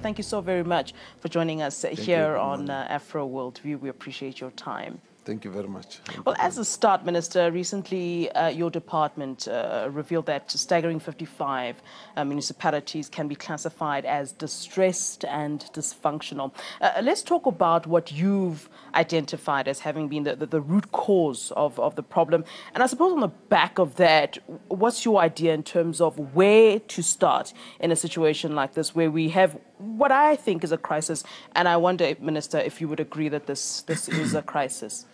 thank you so very much for joining us here on Afro Worldview. We appreciate your time. Thank you very much. Well, as a start, Minister, recently your department revealed that a staggering 55 municipalities can be classified as distressed and dysfunctional. Let's talk about what you've identified as having been the root cause of the problem. And I suppose on the back of that, what's your idea in terms of where to start in a situation like this, where we have what I think is a crisis? And I wonder, Minister, if you would agree that this is a crisis.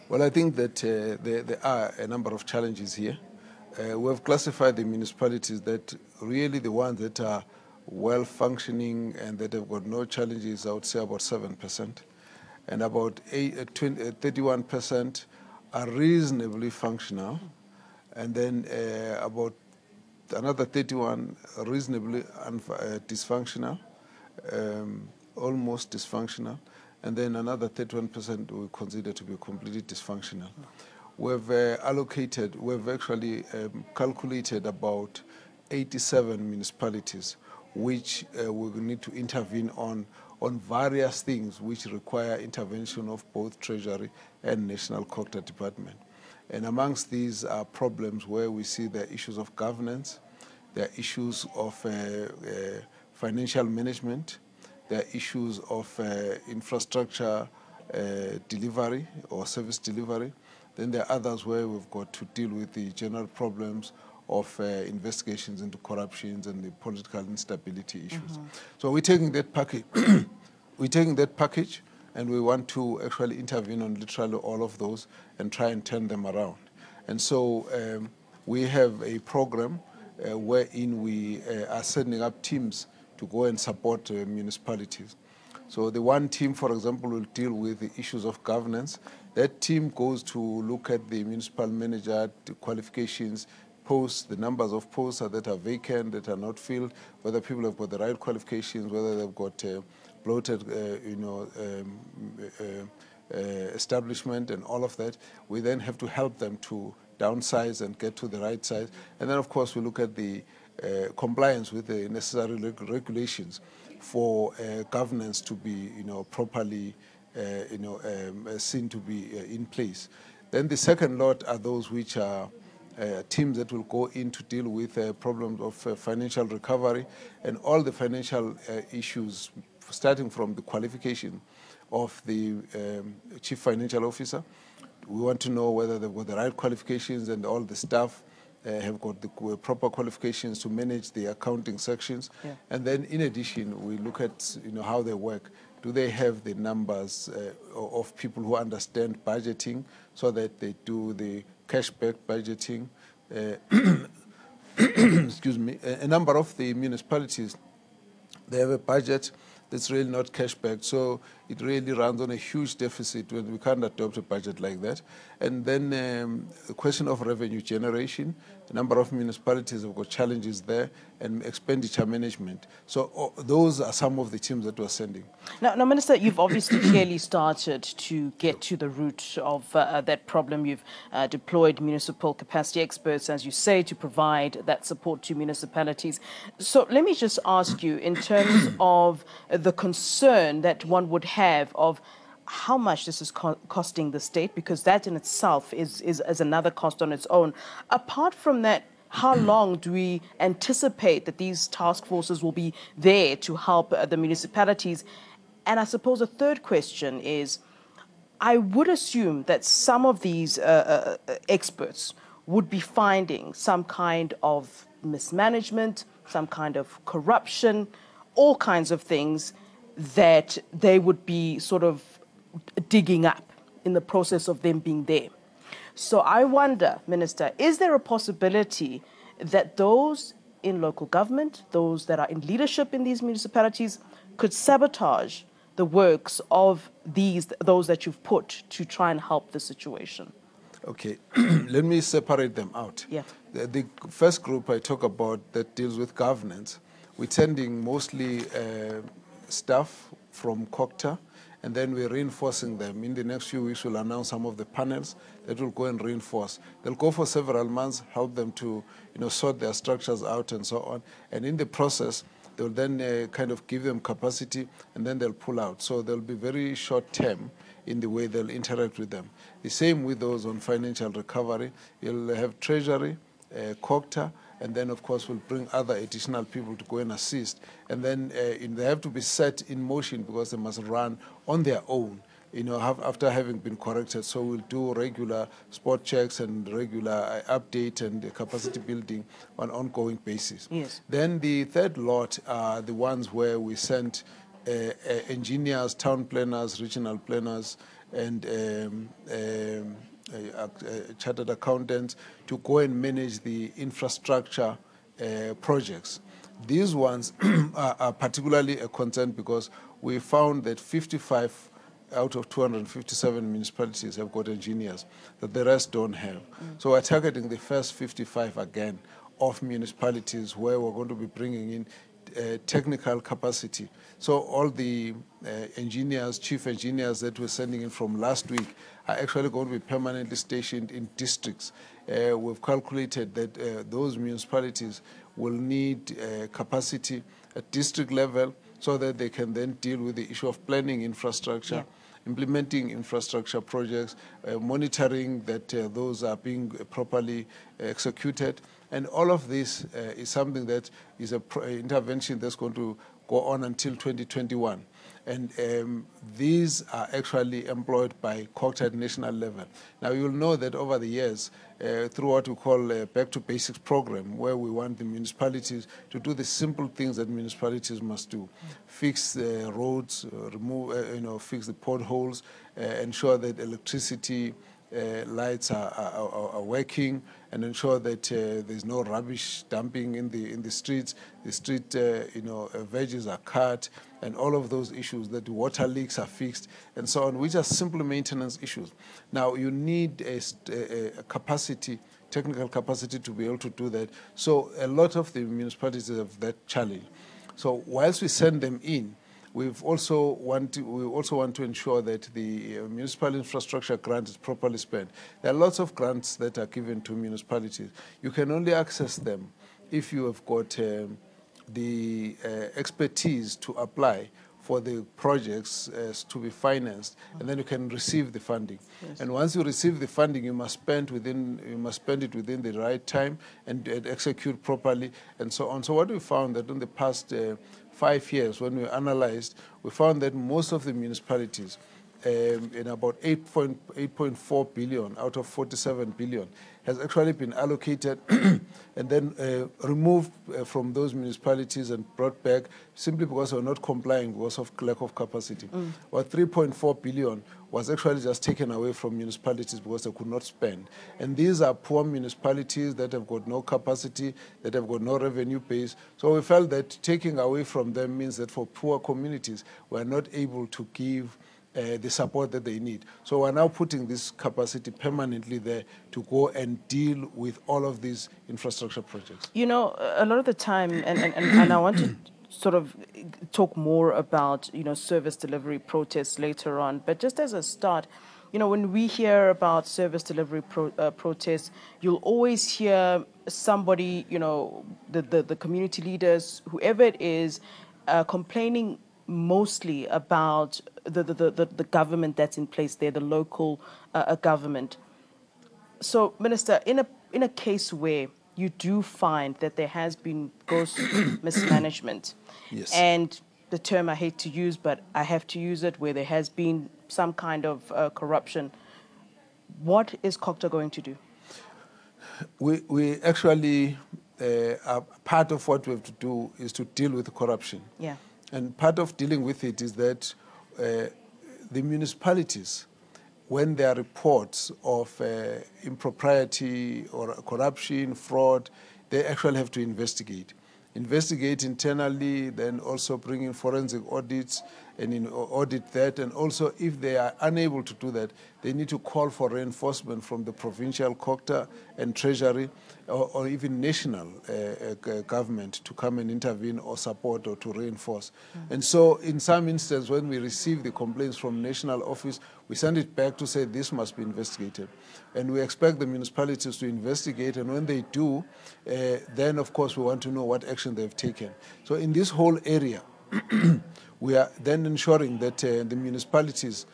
Well, I think that there are a number of challenges here. We have classified the municipalities that really the ones that are well functioning and that have got no challenges, I would say about 7%. And about 31% are reasonably functional. And then about another 31 are reasonably dysfunctional, almost dysfunctional. And then another 31% we consider to be completely dysfunctional. We've actually calculated about 87 municipalities which we need to intervene on various things which require intervention of both Treasury and National Corporate Department. And amongst these are problems where we see the issues of governance, there are issues of financial management, there are issues of infrastructure delivery or service delivery. Then there are others where we've got to deal with the general problems of investigations into corruptions and the political instability issues. So we're taking that package, and we want to actually intervene on literally all of those and try and turn them around. And so we have a program wherein we are setting up teams to go and support municipalities. So the one team, for example, will deal with the issues of governance. That team goes to look at the municipal manager, the qualifications, posts, the numbers of posts that are vacant, that are not filled, whether people have got the right qualifications, whether they've got bloated, establishment and all of that. We then have to help them to downsize and get to the right size. And then, of course, we look at the compliance with the necessary regulations for governance to be, properly, seen to be in place. Then the second lot are those which are teams that will go in to deal with problems of financial recovery and all the financial issues, starting from the qualification of the chief financial officer. We want to know whether they've got the right qualifications and all the staff have got the proper qualifications to manage the accounting sections. Yeah. And then in addition, we look at how they work. Do they have the numbers of people who understand budgeting so that they do the cashback budgeting? Excuse me. A number of the municipalities, they have a budget that's really not cashback, so it really runs on a huge deficit when we can't adopt a budget like that. And then the question of revenue generation, a number of municipalities have got challenges there, and expenditure management. So those are some of the teams that we're sending. Now, Minister, you've obviously clearly started to get to the root of that problem. You've deployed municipal capacity experts, as you say, to provide that support to municipalities. So let me just ask you, in terms of the concern that one would have of how much this is costing the state, because that in itself is another cost on its own. Apart from that, how long do we anticipate that these task forces will be there to help the municipalities? And I suppose a third question is, I would assume that some of these experts would be finding some kind of mismanagement, some kind of corruption, all kinds of things that they would be sort of digging up in the process of them being there. So I wonder, Minister, is there a possibility that those in local government, those that are in leadership in these municipalities, could sabotage the works of those that you've put to try and help the situation? Okay, let me separate them out. Yeah. The first group I talk about that deals with governance, we're sending mostly staff from COCTA, and then we're reinforcing them. In the next few weeks, we'll announce some of the panels that will go and reinforce. They'll go for several months, help them to sort their structures out and so on. And in the process, They'll then kind of give them capacity, and then they'll pull out. So they'll be very short term in the way they'll interact with them. The same with those on financial recovery. You'll have Treasury, COGTA, and then, of course, we'll bring other additional people to go and assist. And then they have to be set in motion because they must run on their own, after having been corrected. So we'll do regular spot checks and regular update and capacity building on an ongoing basis. Yes. Then the third lot are the ones where we send engineers, town planners, regional planners, and chartered accountants to go and manage the infrastructure projects. These ones are particularly a concern because we found that 55 out of 257 municipalities have got engineers, that the rest don't have. So we're targeting the first 55 again of municipalities where we're going to be bringing in technical capacity. So all the engineers, chief engineers that we're sending in from last week are actually going to be permanently stationed in districts. We've calculated that those municipalities will need capacity at district level so that they can then deal with the issue of planning infrastructure, implementing infrastructure projects, monitoring that those are being properly executed. And all of this is something that is an intervention that's going to go on until 2021. And these are actually employed by COGTA at national level. Now, you'll know that over the years, through what we call a Back to Basics program, where we want the municipalities to do the simple things that municipalities must do. Fix the roads, fix the potholes, ensure that electricity lights are working, and ensure that there's no rubbish dumping in the streets. The street, veggies are cut, and all of those issues, that the water leaks are fixed, and so on, which are simple maintenance issues. Now, you need a capacity, technical capacity, to be able to do that. So a lot of the municipalities have that challenge. So whilst we send them in, we also want to ensure that the municipal infrastructure grant is properly spent. There are lots of grants that are given to municipalities. You can only access them if you have got the expertise to apply for the projects to be financed, and then you can receive the funding. Yes. And once you receive the funding, you must spend it within the right time and execute properly, and so on. So what we found that in the past 5 years, when we analyzed, we found that most of the municipalities, in about 8.4 billion out of 47 billion, has actually been allocated and then removed from those municipalities and brought back simply because they were not complying because of lack of capacity. Or 3.4 billion was actually just taken away from municipalities because they could not spend. And these are poor municipalities that have got no capacity, that have got no revenue base. So we felt that taking away from them means that for poor communities, we are not able to give the support that they need. So we're now putting this capacity permanently there to go and deal with all of these infrastructure projects. A lot of the time, and I want to sort of talk more about, service delivery protests later on, but just as a start, when we hear about service delivery protests, you'll always hear somebody, the community leaders, whoever it is, complaining mostly about the government that's in place there, the local government. So, Minister, in a case where you do find that there has been gross mismanagement, yes, and the term I hate to use, but I have to use it, where there has been some kind of corruption, what is COGTA going to do? We actually, part of what we have to do is to deal with corruption. Yeah. And part of dealing with it is that the municipalities, when there are reports of impropriety or corruption, fraud, they actually have to investigate internally, then also bring in forensic audits, and audit that. And also, if they are unable to do that, they need to call for reinforcement from the provincial COCTA and Treasury, or even national government to come and intervene or support or to reinforce. And so in some instances, when we receive the complaints from national office, we send it back to say this must be investigated. And we expect the municipalities to investigate, and when they do, then of course we want to know what action they've taken. So in this whole area, we are then ensuring that the municipalities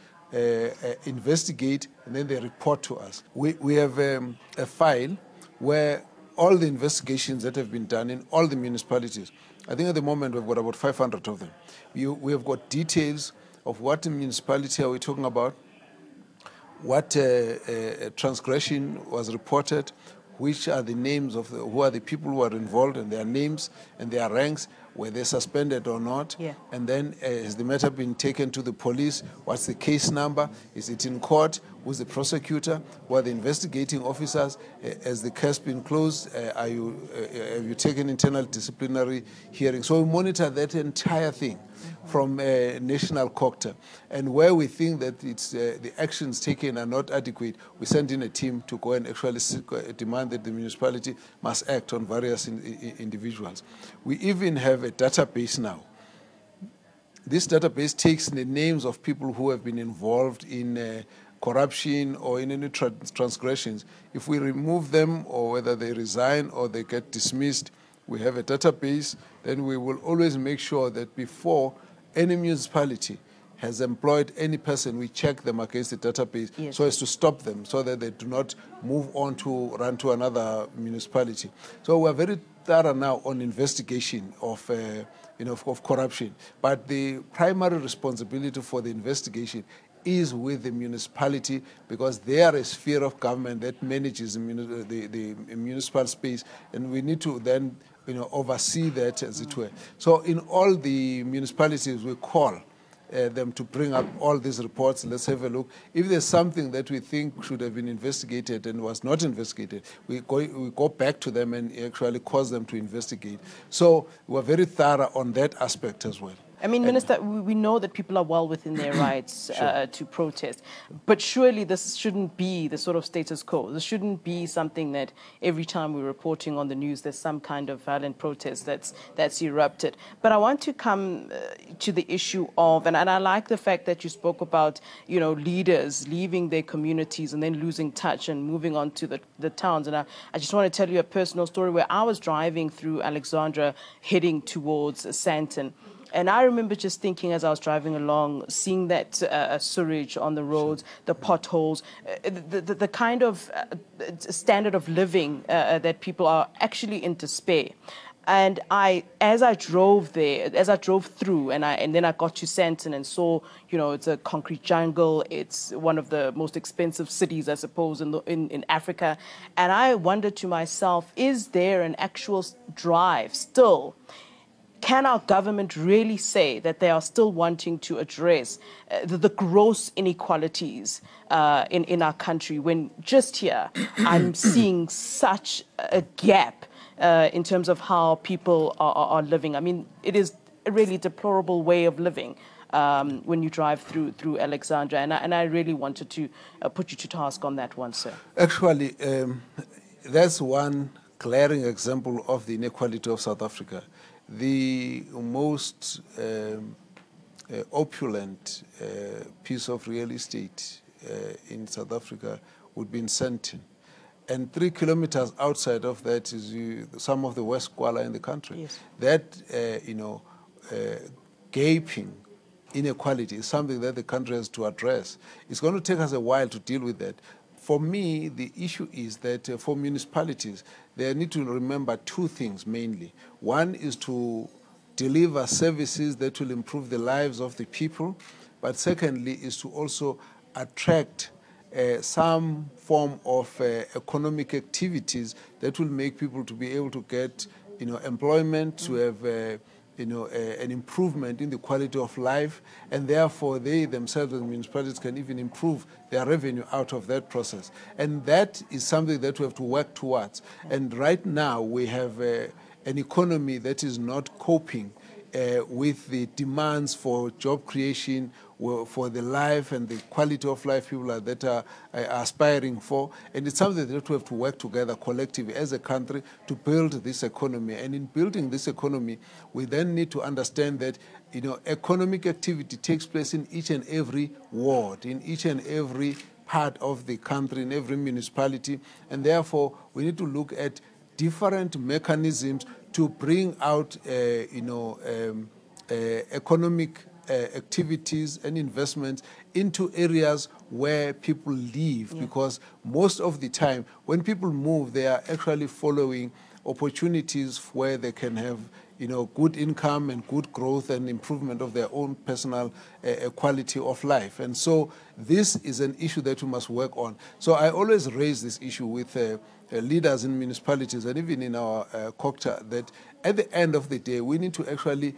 investigate and then they report to us. We have a file where all the investigations that have been done in all the municipalities, I think at the moment we've got about 500 of them. We have got details of what municipality are we talking about, what transgression was reported, which are the names of who are the people who are involved, and their names and their ranks, were they suspended or not, and then has the matter been taken to the police, what's the case number, is it in court, who's the prosecutor, who are the investigating officers, has the case been closed, have you taken internal disciplinary hearing. So we monitor that entire thing from national COCTA, and where we think that it's the actions taken are not adequate, we send in a team to go and actually demand that the municipality must act on various individuals. We even have a database now. This database takes the names of people who have been involved in corruption or in any transgressions. If we remove them, or whether they resign or they get dismissed, we have a database. Then we will always make sure that before any municipality has employed any person, we check them against the database so as to stop them, so that they do not move on to run to another municipality. So we are very thorough now on investigation of of corruption. But the primary responsibility for the investigation is with the municipality, because they are a sphere of government that manages the municipal space, and we need to then oversee that, as it were. So in all the municipalities, we call them to bring up all these reports. Let's have a look. If there's something that we think should have been investigated and was not investigated, we go back to them and actually cause them to investigate. So we're very thorough on that aspect as well. I mean, Minister, we know that people are well within their rights to protest, but surely this shouldn't be the sort of status quo. This shouldn't be something that every time we're reporting on the news, there's some kind of violent protest that's erupted. But I want to come to the issue of, and I like the fact that you spoke about, leaders leaving their communities and then losing touch and moving on to the towns. And I just want to tell you a personal story where I was driving through Alexandra heading towards Sandton. And I remember just thinking as I was driving along, seeing that sewage on the roads, the potholes, the kind of standard of living that people are actually in despair. And as I drove through, and then I got to Sandton and saw, it's a concrete jungle. It's one of the most expensive cities, I suppose, in Africa. And I wondered to myself, is there an actual drive still? Can our government really say that they are still wanting to address the gross inequalities in our country, when just here I'm seeing such a gap in terms of how people are living? I mean, it is a really deplorable way of living when you drive through Alexandra, and I really wanted to put you to task on that one, sir. Actually, that's one glaring example of the inequality of South Africa. The most opulent piece of real estate in South Africa would be in Sandton. And 3 kilometers outside of that is some of the worst squalor in the country. Yes. That, gaping inequality is something that the country has to address. It's going to take us a while to deal with that. For me, the issue is that for municipalities, they need to remember two things mainly. One is to deliver services that will improve the lives of the people, but secondly is to also attract some form of economic activities that will make people to be able to get, employment, to have an improvement in the quality of life, and therefore they themselves as municipalities can even improve their revenue out of that process. And that is something that we have to work towards. And right now we have an economy that is not coping with the demands for job creation, for the life and the quality of life people are aspiring for. And it's something that we have to work together collectively as a country to build this economy. And in building this economy, we then need to understand that economic activity takes place in each and every ward, in each and every part of the country, in every municipality. And therefore, we need to look at different mechanisms to bring out, economic activities and investments into areas where people live, because most of the time when people move, they are actually following opportunities where they can have good income and good growth and improvement of their own personal quality of life. And so this is an issue that we must work on. So I always raise this issue with leaders in municipalities and even in our COCTA, that at the end of the day, we need to actually,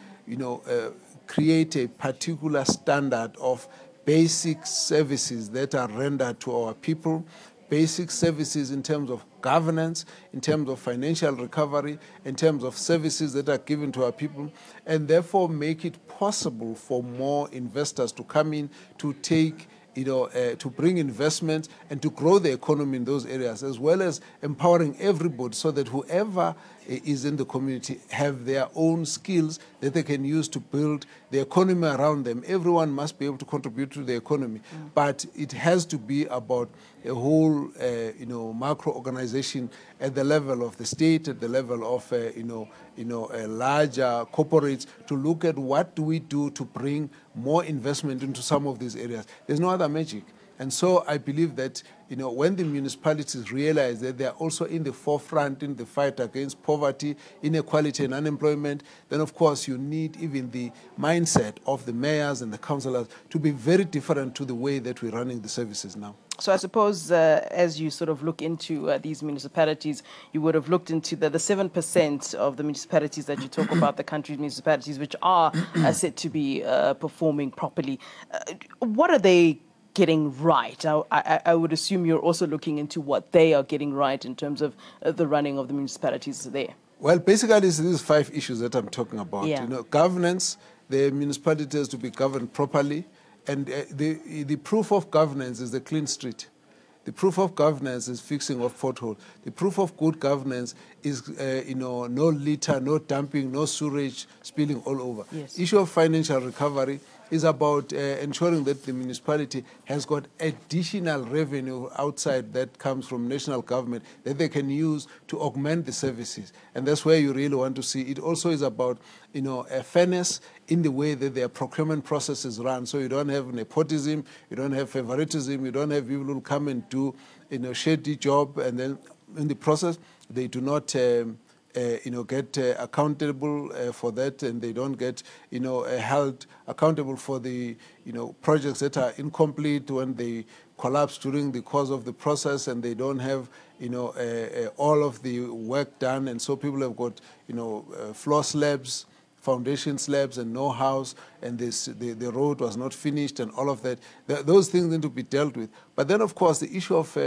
create a particular standard of basic services that are rendered to our people, basic services in terms of governance, in terms of financial recovery, in terms of services that are given to our people, and therefore make it possible for more investors to come in to take to bring investment and to grow the economy in those areas, as well as empowering everybody so that whoever is in the community have their own skills that they can use to build the economy around them. Everyone must be able to contribute to the economy, but it has to be about a whole, macro organization at the level of the state, at the level of, larger corporates, to look at what do we do to bring more investment into some of these areas. There's no other magic. And so I believe that, when the municipalities realize that they are also in the forefront in the fight against poverty, inequality, and unemployment, then of course you need even the mindset of the mayors and the councillors to be very different to the way that we're running the services now. So I suppose as you sort of look into these municipalities, you would have looked into the 7% of the municipalities that you talk about, the country's municipalities, which are said to be performing properly. What are they getting right? I would assume you're also looking into what they are getting right in terms of the running of the municipalities there. Well, basically, these 5 issues that I'm talking about. Yeah. Governance, the municipality has to be governed properly, and the proof of governance is the clean street. The proof of governance is fixing of potholes. The proof of good governance is, no litter, no dumping, no sewage spilling all over. Yes. Issue of financial recovery is about ensuring that the municipality has got additional revenue outside that comes from national government that they can use to augment the services. And that's where you really want to see. It also is about, a fairness in the way that their procurement processes run. So you don't have nepotism, you don't have favoritism, you don't have people who come and do, shady job, and then in the process they do not get accountable for that, and they don't get, held accountable for the, projects that are incomplete when they collapse during the course of the process, and they don't have, all of the work done, and so people have got, floor slabs, foundation slabs, and no house, and the road was not finished, and all of that. Those things need to be dealt with. But then, of course, the issue of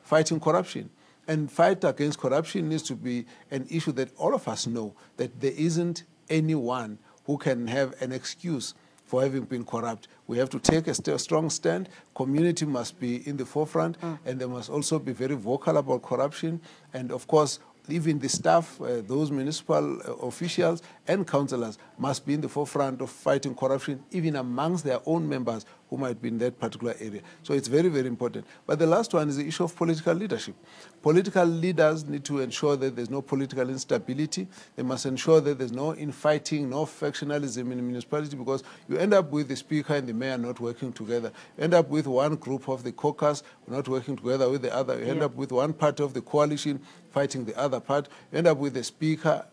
fighting corruption. And fight against corruption needs to be an issue that all of us know, that there isn't anyone who can have an excuse for having been corrupt. We have to take a strong stand. Community must be in the forefront, and they must also be very vocal about corruption. And of course, even the staff, those municipal officials and councillors must be in the forefront of fighting corruption, even amongst their own members who might be in that particular area. So it's very, very important. But the last one is the issue of political leadership. Political leaders need to ensure that there's no political instability. They must ensure that there's no infighting, no factionalism in the municipality, because you end up with the speaker and the mayor not working together. You end up with one group of the caucus not working together with the other. You end up with one part of the coalition fighting the other part. You end up with the speaker,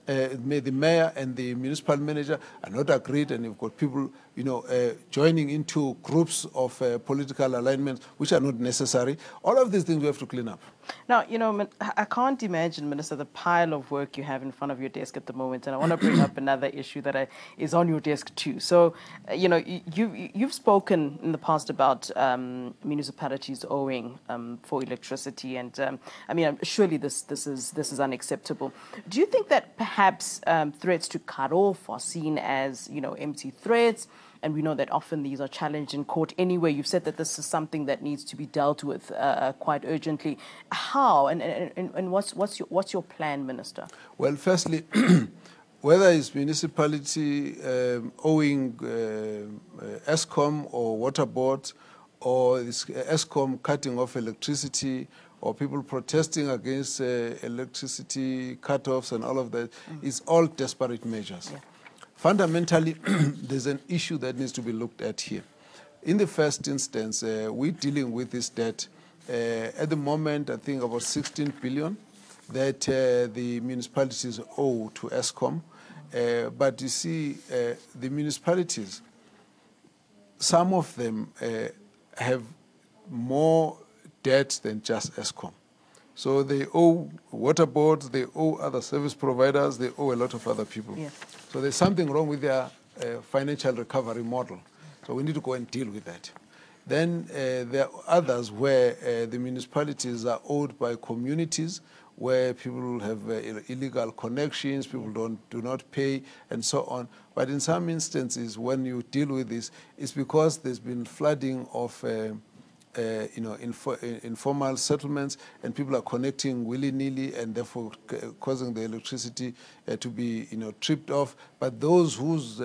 the mayor and the municipal manager are not agreed, and you've got people, joining into groups of political alignments which are not necessary. All of these things we have to clean up. Now, I can't imagine, Minister, the pile of work you have in front of your desk at the moment, and I want to bring up another issue that is on your desk too. So, you've spoken in the past about municipalities owing for electricity, and surely this is unacceptable. Do you think that perhaps threats to cut off are seen as empty threats? And we know that often these are challenged in court anyway. You've said that this is something that needs to be dealt with quite urgently. How and what's your plan, Minister? Well, firstly, whether it's municipality owing Eskom or water boards, or it's Eskom cutting off electricity, or people protesting against electricity cut-offs and all of that, it's all desperate measures. Yeah. Fundamentally, there's an issue that needs to be looked at here. In the first instance, we're dealing with this debt. At the moment, I think about 16 billion that the municipalities owe to Eskom. But you see, the municipalities, some of them have more debt than just Eskom. So they owe water boards, they owe other service providers, they owe a lot of other people. Yeah. So there's something wrong with their financial recovery model. So we need to go and deal with that. Then there are others where the municipalities are owed by communities, where people have illegal connections, people do not pay, and so on. But in some instances, when you deal with this, it's because there's been flooding of informal settlements, and people are connecting willy-nilly, and therefore causing the electricity to be tripped off. But those whose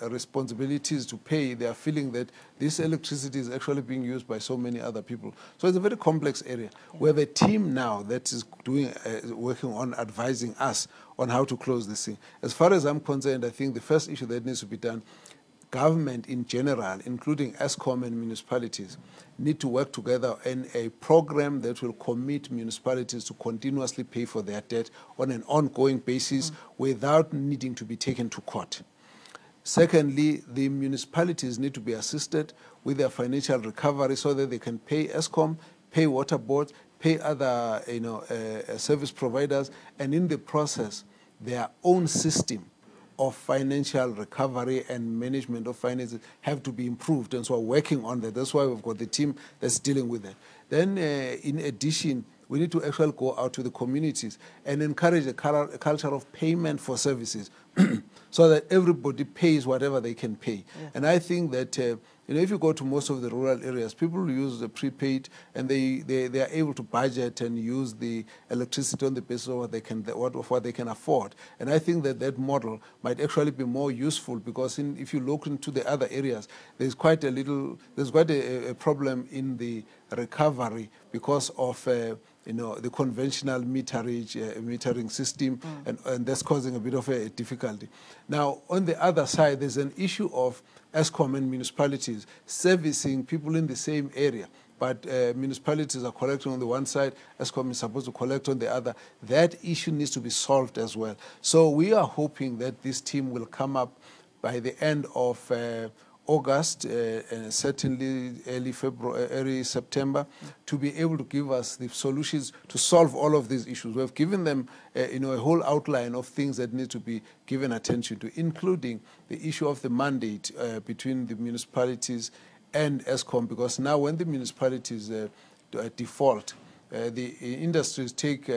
responsibilities to pay, they are feeling that this electricity is actually being used by so many other people. So it's a very complex area. Yeah. We have a team now that is working on advising us on how to close this thing. As far as I'm concerned, I think the first issue that needs to be done, government in general, including Eskom and municipalities, need to work together in a program that will commit municipalities to continuously pay for their debt on an ongoing basis without needing to be taken to court. Secondly, the municipalities need to be assisted with their financial recovery so that they can pay Eskom, pay water boards, pay other service providers, and in the process, their own system of financial recovery and management of finances have to be improved, and so we're working on that. That's why we've got the team that's dealing with that. Then, in addition, we need to actually go out to the communities and encourage a culture of payment for services so that everybody pays whatever they can pay. Yeah. And I think that if you go to most of the rural areas, people use the prepaid, and they are able to budget and use the electricity on the basis of what they can afford. And I think that that model might actually be more useful, because if you look into the other areas, there's quite a problem in the recovery because of the conventional metering system, and that's causing a bit of a difficulty. Now, on the other side, there's an issue of Eskom and municipalities servicing people in the same area, but municipalities are collecting on the one side, Eskom is supposed to collect on the other. That issue needs to be solved as well. So we are hoping that this team will come up by the end of August, and certainly early September, to be able to give us the solutions to solve all of these issues. We have given them a whole outline of things that need to be given attention to, including the issue of the mandate between the municipalities and Eskom, because now when the municipalities default, the industries take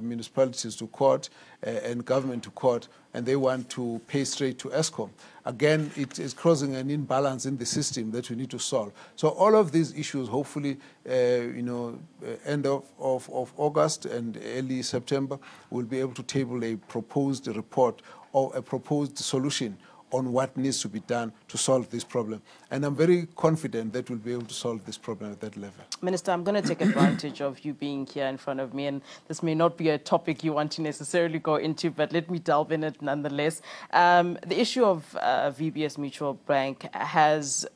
municipalities to court and government to court, and they want to pay straight to Eskom. Again, it is causing an imbalance in the system that we need to solve. So all of these issues, hopefully, end of August and early September, we'll be able to table a proposed report or a proposed solution on what needs to be done to solve this problem. And I'm very confident that we'll be able to solve this problem at that level. Minister, I'm going to take advantage of you being here in front of me, and this may not be a topic you want to necessarily go into, but let me delve in it nonetheless. The issue of VBS Mutual Bank has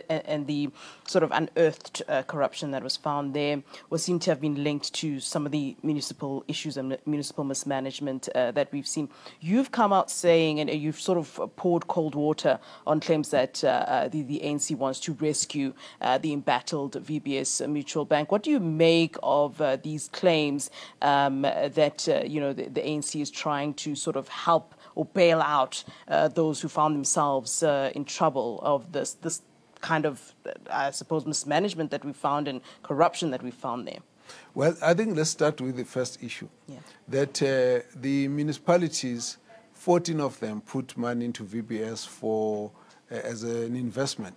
and the sort of unearthed corruption that was found there was seen to have been linked to some of the municipal issues and municipal mismanagement that we've seen. You've come out saying, and you've sort of poured cold water on claims that the ANC wants to rescue the embattled VBS Mutual Bank. What do you make of these claims that the ANC is trying to sort of help or bail out those who found themselves in trouble of this kind of, I suppose, mismanagement that we found and corruption that we found there? Well, I think let's start with the first issue. Yeah. That the municipalities, 14 of them put money into VBS for as an investment.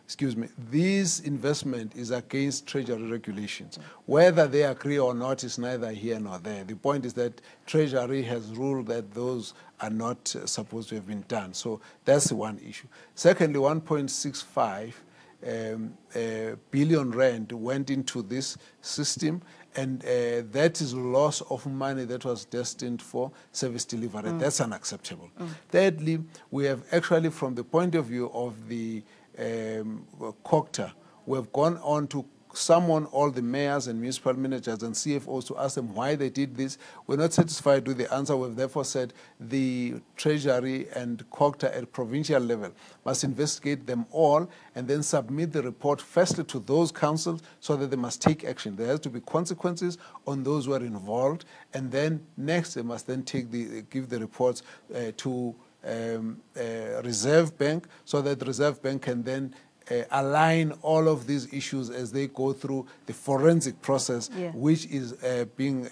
Excuse me. This investment is against Treasury regulations. Whether they agree or not is neither here nor there. The point is that Treasury has ruled that those are not supposed to have been done. So that's one issue. Secondly, 1.65 billion rand went into this system, and that is loss of money that was destined for service delivery. That's unacceptable. Thirdly, we have actually, from the point of view of the COCTA, we have gone on to summon all the mayors and municipal managers and CFOs to ask them why they did this. We're not satisfied with the answer. We've therefore said the Treasury and COCTA at provincial level must investigate them all and then submit the report firstly to those councils so that they must take action. There has to be consequences on those who are involved, and then next they must then give the reports to Reserve Bank so that the Reserve Bank can then align all of these issues as they go through the forensic process, which is being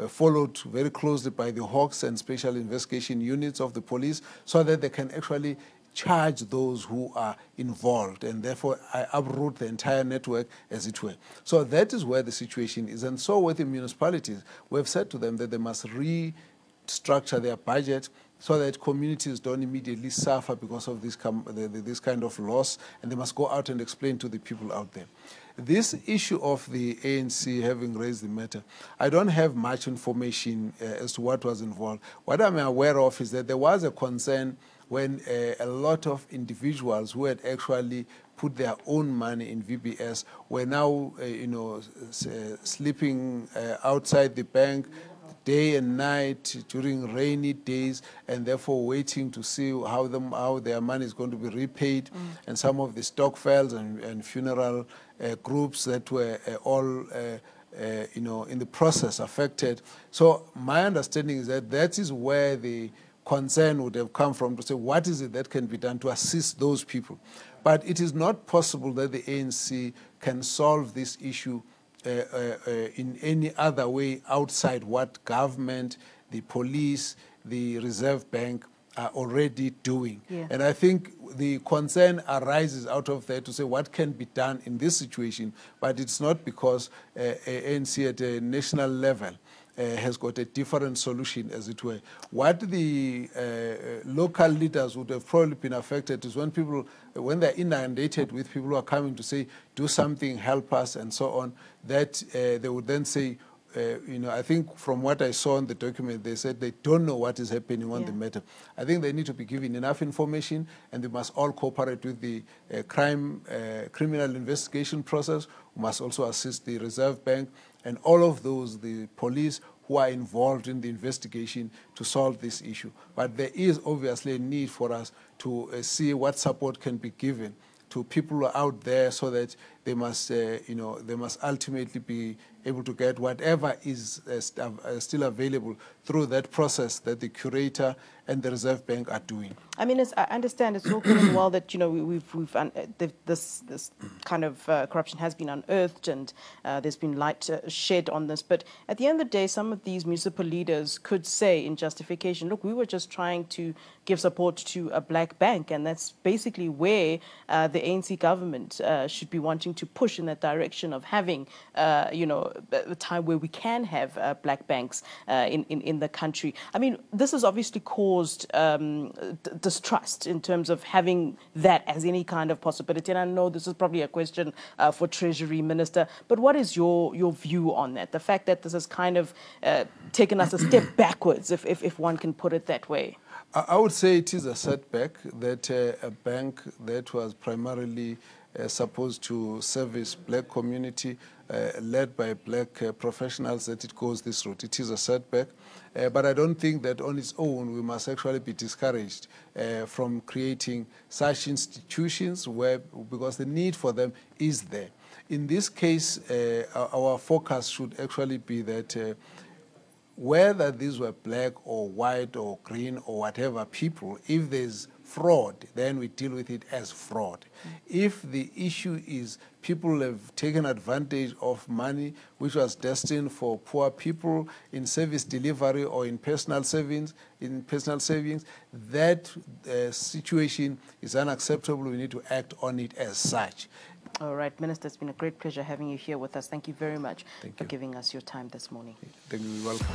followed very closely by the Hawks and special investigation units of the police, so that they can actually charge those who are involved and therefore uproot the entire network, as it were. So that is where the situation is. And so with the municipalities, we have said to them that they must restructure their budget so that communities don't immediately suffer because of this kind of loss, and they must go out and explain to the people out there. This issue of the ANC having raised the matter, I don't have much information as to what was involved. What I'm aware of is that there was a concern when a lot of individuals who had actually put their own money in VBS were now, sleeping outside the bank day and night during rainy days, and therefore waiting to see how their money is going to be repaid. And some of the stockpiles and funeral groups that were all in the process affected. So my understanding is that that is where the concern would have come from, to say what is it that can be done to assist those people. But it is not possible that the ANC can solve this issue in any other way outside what government, the police, the Reserve Bank are already doing. And I think the concern arises out of there to say what can be done in this situation, but it's not because ANC at a national level has got a different solution, as it were. What the local leaders would have probably been affected is when they're inundated with people who are coming to say, do something, help us, and so on, that they would then say, I think from what I saw in the document, they said they don't know what is happening on the matter. I think they need to be given enough information, and they must all cooperate with the criminal investigation process. We must also assist the Reserve Bank and all of those, the police, who are involved in the investigation to solve this issue. But there is obviously a need for us to see what support can be given to people who are out there, so that they must, they must ultimately be able to get whatever is still available through that process that the curator and the Reserve Bank are doing. I mean, I understand it's all good and well that this kind of corruption has been unearthed and there's been light shed on this. But at the end of the day, some of these municipal leaders could say in justification, look, we were just trying to give support to a black bank, and that's basically where the ANC government should be wanting to push in that direction of having, a time where we can have black banks in the country. I mean, this has obviously caused distrust in terms of having that as any kind of possibility. And I know this is probably a question for Treasury Minister, but what is your view on that? The fact that this has kind of taken us a step backwards, if one can put it that way. I would say it is a setback that a bank that was primarily supposed to service black community, led by black professionals, that it goes this route. It is a setback, but I don't think that on its own we must actually be discouraged from creating such institutions because the need for them is there. In this case, our focus should actually be that whether these were black or white or green or whatever people, if there's fraud, then we deal with it as fraud. If the issue is people have taken advantage of money which was destined for poor people in service delivery or in personal savings, that situation is unacceptable. We need to act on it as such. All right, Minister, it's been a great pleasure having you here with us. Thank you very much Thank for you. giving us your time this morning. Thank you. You're welcome.